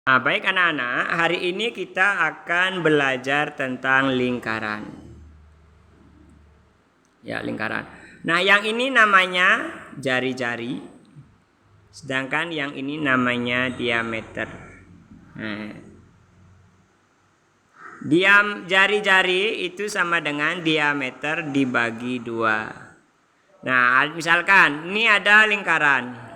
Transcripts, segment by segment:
Baik anak-anak, hari ini kita akan belajar tentang lingkaran. Ya, lingkaran. Nah, yang ini namanya jari-jari, sedangkan yang ini namanya diameter. Nah, jari-jari itu sama dengan diameter dibagi 2. Nah, misalkan ini ada lingkaran.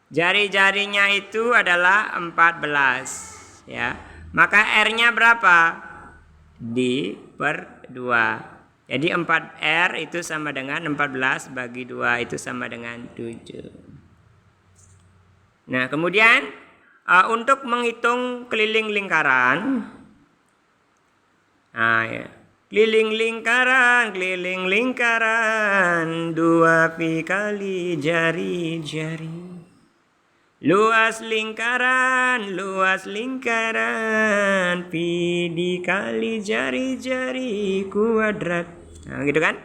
Jari-jarinya itu adalah 14, ya. Maka R-nya berapa? D/2. Jadi 4R itu sama dengan 14 bagi 2 itu sama dengan 7. Nah, kemudian untuk menghitung keliling lingkaran, ya. Keliling lingkaran 2pi kali jari-jari. Luas lingkaran pi dikali jari-jari kuadrat. Nah, gitu kan?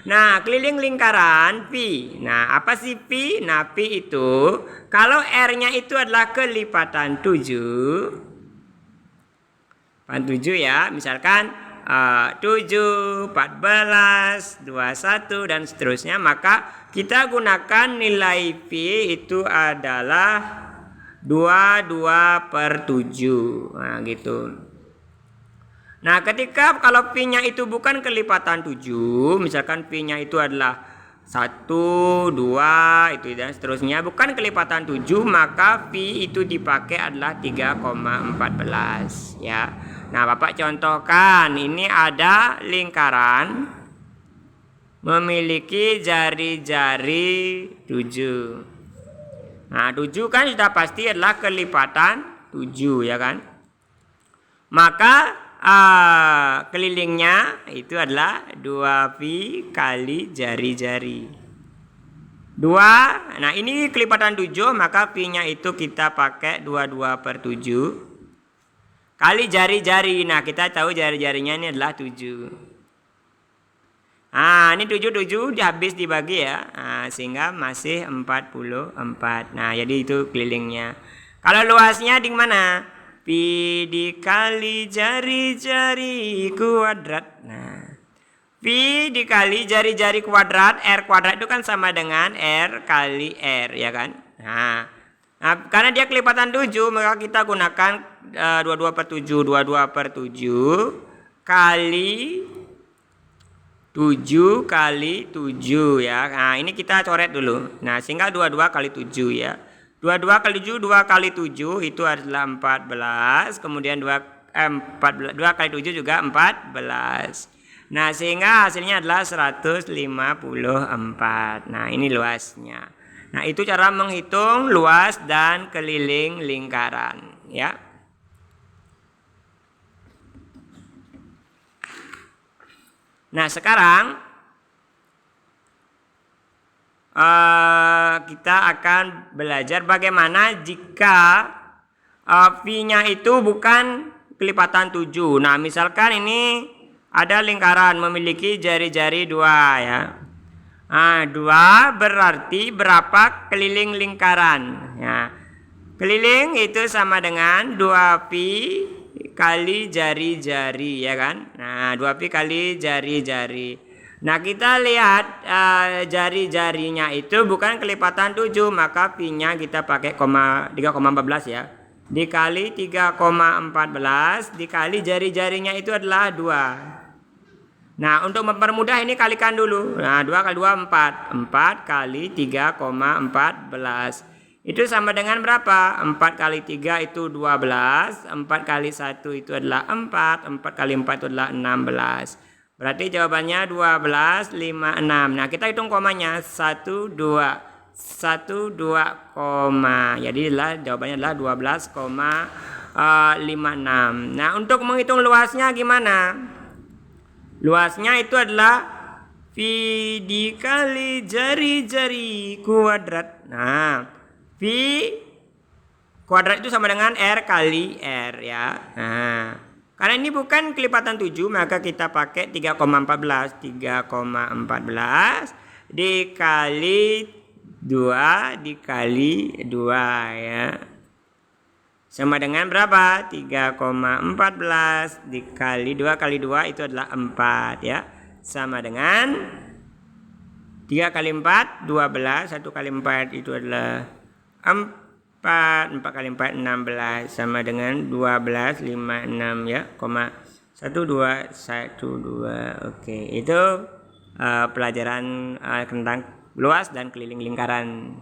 Nah, keliling lingkaran pi. Nah, apa sih pi? Nah, pi itu kalau R-nya itu adalah kelipatan 7. 7 ya, misalkan 7, 14, 21 dan seterusnya, maka kita gunakan nilai pi itu adalah 22/7. Nah, gitu. Nah, ketika kalau pi-nya itu bukan kelipatan 7, misalkan pi-nya itu adalah 1, 2 itu dan seterusnya, bukan kelipatan 7, maka pi itu dipakai adalah 3,14 ya. Nah, Bapak contohkan, ini ada lingkaran memiliki jari-jari 7. Nah, 7 kan sudah pasti adalah kelipatan 7 ya kan. Maka kelilingnya itu adalah 2pi kali jari-jari 2. Nah, ini kelipatan 7, maka pi-nya itu kita pakai 22/7 kali jari-jari. Nah, kita tahu jari-jarinya ini adalah 7. Ini 7 habis dibagi ya. Sehingga masih 44. Nah, jadi itu kelilingnya. Kalau luasnya di mana? Pi dikali jari-jari kuadrat. Nah, pi dikali jari-jari kuadrat, R kuadrat itu kan sama dengan R kali R ya kan. Nah, karena dia kelipatan 7, maka kita gunakan 22/7 kali 7 kali 7 ya. Nah, ini kita coret dulu. Nah, sehingga 22 kali 7 ya. 22 kali 7, 2 kali 7 itu adalah 14. Kemudian 2 kali 7 juga 14. Nah, sehingga hasilnya adalah 154. Nah, ini luasnya. Nah, itu cara menghitung luas dan keliling lingkaran ya. Nah, sekarang kita akan belajar bagaimana jika pi-nya itu bukan kelipatan 7. Nah, misalkan ini ada lingkaran memiliki jari-jari 2 ya. 2 berarti berapa keliling lingkaran ya. Keliling itu sama dengan 2pi kali jari-jari ya kan. Nah, 2pi kali jari-jari. Nah, kita lihat jari-jarinya itu bukan kelipatan 7, maka pi-nya kita pakai 3,14 ya. Dikali 3,14 dikali jari-jarinya itu adalah 2. Nah, untuk mempermudah ini kalikan dulu. Nah, 2 kali 2 4. 4 kali 3,14. Itu sama dengan berapa? 4 kali 3 itu 12. 4 kali 1 itu adalah 4. 4 kali 4 itu adalah 16. Berarti jawabannya 12, 5, 6. Nah, kita hitung komanya. 1, 2. 1, 2, koma. Jadi jawabannya adalah 12,56. Nah, untuk menghitung luasnya gimana? Luasnya itu adalah pi dikali jari-jari kuadrat. Nah, pi kuadrat itu sama dengan R kali R ya. Nah, karena ini bukan kelipatan 7, maka kita pakai 3,14. 3,14 dikali 2 dikali 2 ya. sama dengan berapa? 3,14 dikali 2 kali 2 itu adalah 4 ya. Sama dengan 3 kali 4 12, 1 kali 4 itu adalah 4, 4 kali 4 16 sama dengan 12 5 6 ya, 1 2 1 2. Oke, itu pelajaran tentang luas dan keliling lingkaran.